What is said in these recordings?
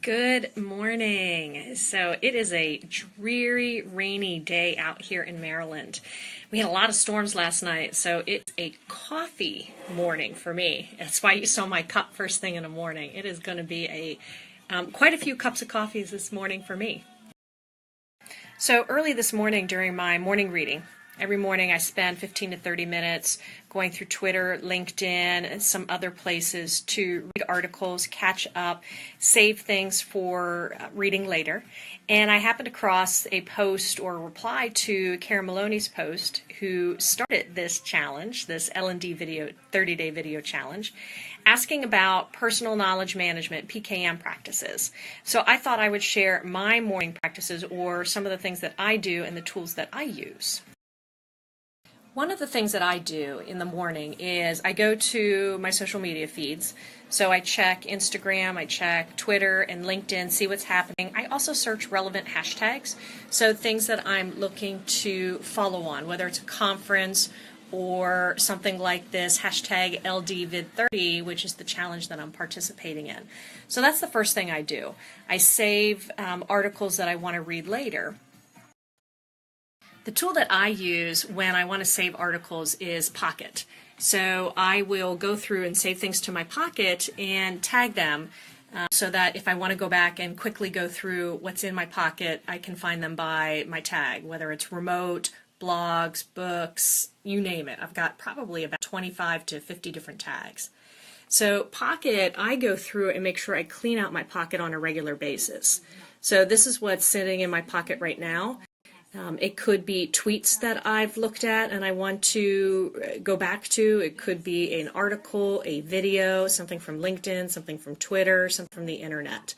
Good morning. So it is a dreary, rainy day out here in Maryland. We had a lot of storms last night, so it's a coffee morning for me. That's why you saw my cup first thing in the morning. It is going to be quite a few cups of coffees this morning for me. So early this morning during my morning reading, every morning I spend 15 to 30 minutes going through Twitter, LinkedIn, and some other places to read articles, catch up, save things for reading later. And I happened across a post or reply to Karen Maloney's post, who started this challenge, this L&D video, 30-day video challenge, asking about personal knowledge management, PKM practices. So I thought I would share my morning practices or some of the things that I do and the tools that I use. One of the things that I do in the morning is I go to my social media feeds. So I check Instagram, I check Twitter and LinkedIn, see what's happening. I also search relevant hashtags, so things that I'm looking to follow on, whether it's a conference or something like this hashtag LDVid30, which is the challenge that I'm participating in. So that's the first thing I do. I save articles that I want to read later. The tool that I use when I want to save articles is Pocket. So I will go through and save things to my Pocket and tag them so that if I want to go back and quickly go through what's in my Pocket, I can find them by my tag, whether it's remote, blogs, books, you name it. I've got probably about 25 to 50 different tags. So Pocket, I go through and make sure I clean out my Pocket on a regular basis. So this is what's sitting in my Pocket right now. It could be tweets that I've looked at and I want to go back to. It could be an article, a video, something from LinkedIn, something from Twitter, something from the internet.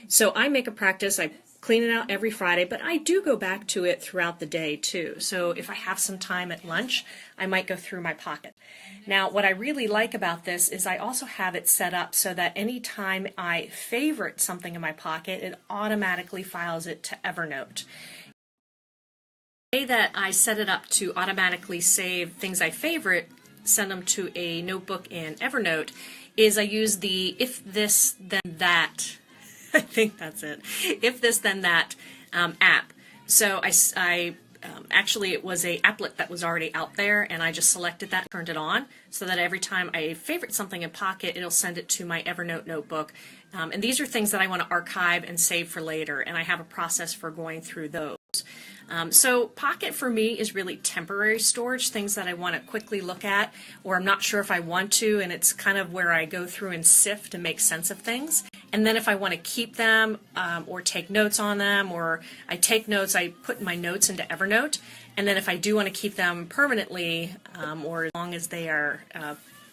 So I make a practice. I clean it out every Friday, but I do go back to it throughout the day too. So if I have some time at lunch, I might go through my Pocket. Now, what I really like about this is I also have it set up so that anytime I favorite something in my Pocket, it automatically files it to Evernote. The way that I set it up to automatically save things I favorite, send them to a notebook in Evernote, is I use the if this then that, I think that's it, if this then that app. So actually it was a applet that was already out there, and I just selected that, turned it on, so that every time I favorite something in Pocket, it'll send it to my Evernote notebook. And these are things that I want to archive and save for later, and I have a process for going through those. So Pocket for me is really temporary storage, things that I want to quickly look at, or I'm not sure if I want to, and it's kind of where I go through and sift and make sense of things. And then if I want to keep them or take notes on them, or I take notes, I put my notes into Evernote. And then if I do want to keep them permanently or as long as they are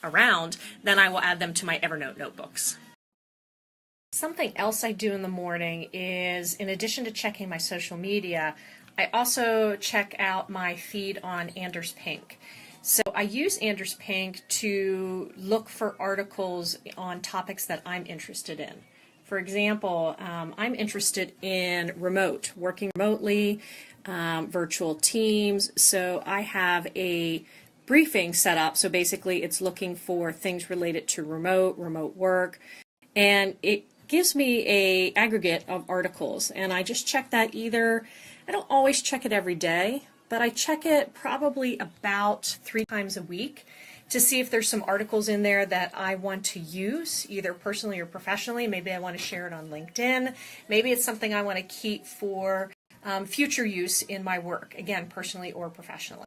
around, then I will add them to my Evernote notebooks. Something else I do in the morning is, in addition to checking my social media, I also check out my feed on Anders Pink. So I use Anders Pink to look for articles on topics that I'm interested in. For example, I'm interested in working remotely, virtual teams. So I have a briefing set up. So basically it's looking for things related to remote work, and it gives me an aggregate of articles, and I just check that I don't always check it every day, but I check it probably about 3 times a week to see if there's some articles in there that I want to use, either personally or professionally. Maybe I want to share it on LinkedIn. Maybe it's something I want to keep for future use in my work, again, personally or professionally.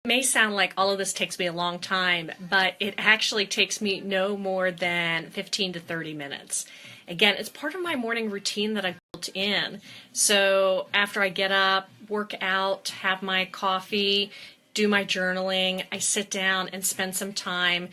It may sound like all of this takes me a long time, but it actually takes me no more than 15 to 30 minutes. Again, it's part of my morning routine that I've built in. So after I get up, work out, have my coffee, do my journaling, I sit down and spend some time